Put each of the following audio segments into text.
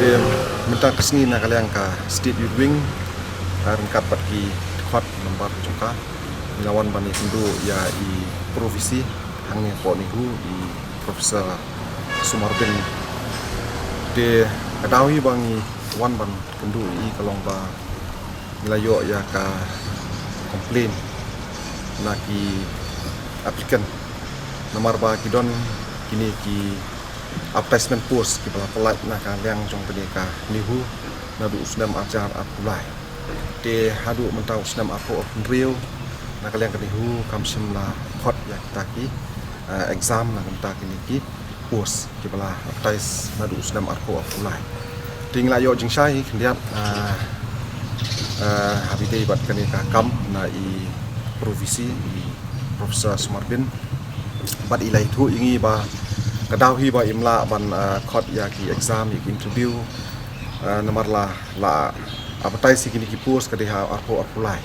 Dia minta kesini nak kalian ke State Youth Wing rengkat pergi dekat nomor jangka lawan bani hindu ya i provisi hangnya po nihu i Profesor Sumarbin de kadawi bangi wan ban kendu i kalong ba nilayo ya ka komplain naki applicant nomor ba kidon kini ki advertisement post ki bala pelat nak yang jong pendeka nihu nadu usnam ajar apulai de hadu mentau usnam apo real nak yang kenihu kam simla hot ya kita ki exam nak kita kini ki post ki bala advertise nadu usnam apo apulai ding layo jing sai kendiat habide bat kenika kam na i provisi i Profesor Sumarbin bat ilai thu ingi ba kadau hi ba imla ban khot ya ki exam ya ki interview nomor la advertise kini ki post ka deha arpo apply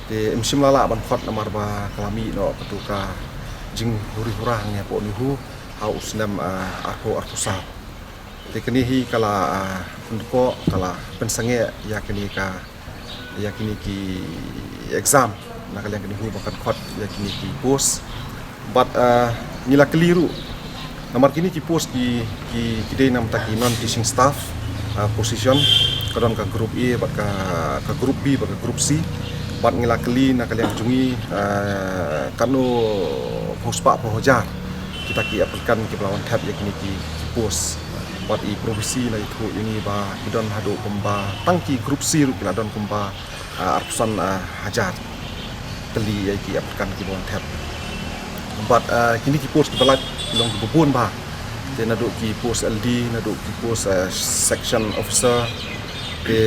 te imsim la ban khot nomor ba kalami no ketuka jing huri hurang ya po nihu hau usnam arpo sa te kini hi kala unko kala pensange ya kini ki exam nak kalian kini hu bakan khot ya kini ki post but nila keliru nomor kini ki post ki day nam taki non teaching staff position kadon ka group A bat ka group B bat ka group C bat ngila keli nak kalian jungi kanu pospa pohojar kita ki aplikan ki lawan tab ya kini ki post bat i provisi la itu ini ba kidon hadu kumba tangki group C ru kila don kumba arpusan hajar keli ya ki aplikan ki lawan tab bat kini ki post balat long bubun ba de nadu ki post LD nadu ki post section officer de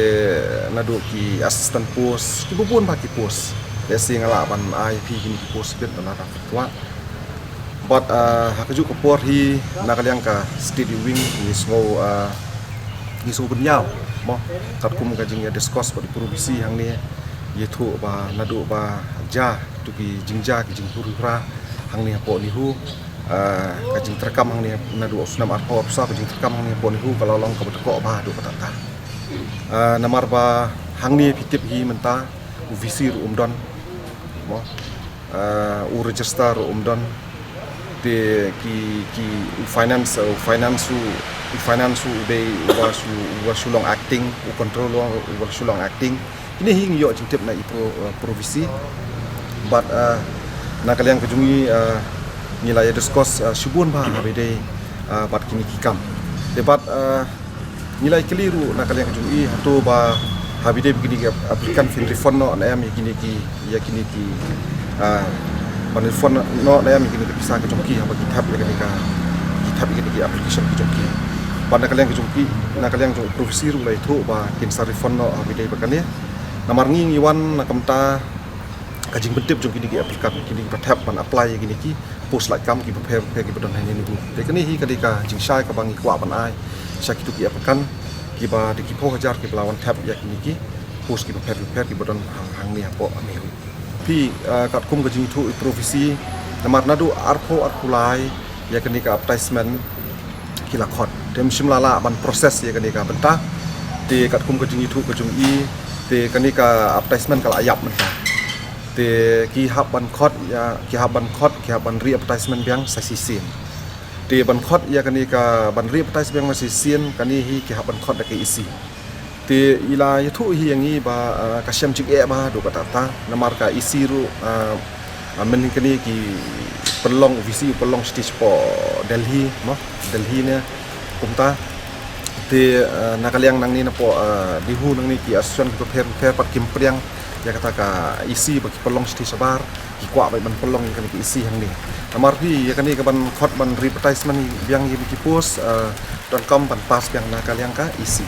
nadu ki assistant post ki bubun ba ki post de singala ban IP kini ki post bet na fatwa but hakaju ko por hi nakaliang ka State Youth Wing ni so benyau mo kat kum ka jing ya discuss ba di provisi hang ni yethu ba nadu ba ja tu ki jingja ki jing hurura hang ni po ni hu kajing terekam hang ni nadu usnam arpo sa kajing terekam hang ni po ni hu kalau long ka beteko ba du patata namar ba hang ni pitip hi menta u visir umdon mo u register umdon de ki finance be was long acting u control was long acting ini hing yo jingtip na ipo provisi but nak kalian kejungi nilai discuss subun ba habide bat kini kikam debat nilai keliru nak kalian kejungi hatu ba habide begini aplikan fin refund no na am kini ki pan refund no na am kini bisa kejungi haba kitab ya kini ki application kejungi pada kalian kejungi nak kalian kejungi provisi ru lai thu ba kin sa refund no habide bakane namar ngi iwan nakamta kajing bentip jong kini ki aplikan kini patap pan apply kini ki post like kam ki prepare ki bedon hani ni bu de kini hi kadika jing sai ka bangi kwa pan ai syak itu ki aplikan ki ba de ki po hajar ki lawan tab ya kini ki post ki prepare ki bedon hang ni apo ami pi kat kum ka jing thu provisi namar nadu arpo arkulai ya kini ka advertisement ki la khot dem simlala ban proses ya kini ka benta de kat kum ka jing thu ka jung i de kini ka advertisement kala ayap menta te ki hab ban khot ya ki hab ban khot ki hab ban ri advertisement biang sa sisin te ban khot ya kani ka ban ri advertisement biang ma sisin kani hi ki hab ban khot da ke isi te ila ya thu hi yangi ba ka syam chik e ba do kata ta namar ka isi ru men kani ki pelong visi pelong stage po Delhi no Delhi ne kumta te nakaliang nang ni na po dihu nang ni ki asyon ko per pat kim priang ya kata ka isi bagi pelong stage sabar ki kwa ban pelong kan ki isi hang ni namar pi ya kani ka ban khot ban advertisement biang yi ki post .com ban pas biang nakaliang ka isi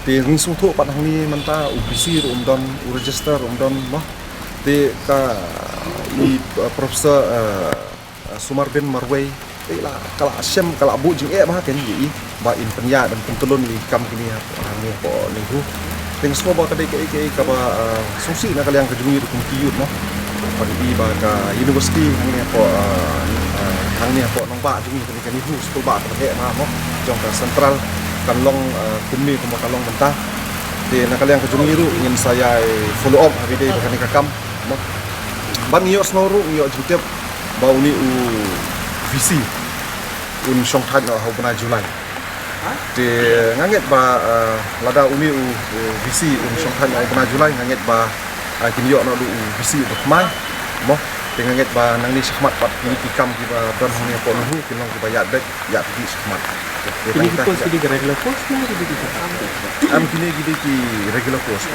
te ng sung thu pat hang ni manta visi don register don no te ka i professor Sumarbin Marway ila kala asyam kala bu jing ba kan yi ba in penya dan pentulun li kam kini ni po ni hu ting sko ba kadai ke ka ba sungsi na kaliang kejungi kum kiut no pa di ba ka university hang ni po nong ba jungi kan ni hu school ba ta he ma mo jong ka central kan long kumni kuma kalong mentah di na kaliang kejungi ru ingin saya follow up hari day kan ka kam no ban yo snoru yo jutep ba uni visi un song than no hau bana Julai te nganget ba lada umi visi un song than hau bana Julai nganget ba kini yo no du visi mai mo te nganget ba nang ni sahmat pat ni tikam ki ba don hang ni po no hu kinong ki ba ya bek ya di sahmat Ini post di regular post na di am kini gidi ki regular post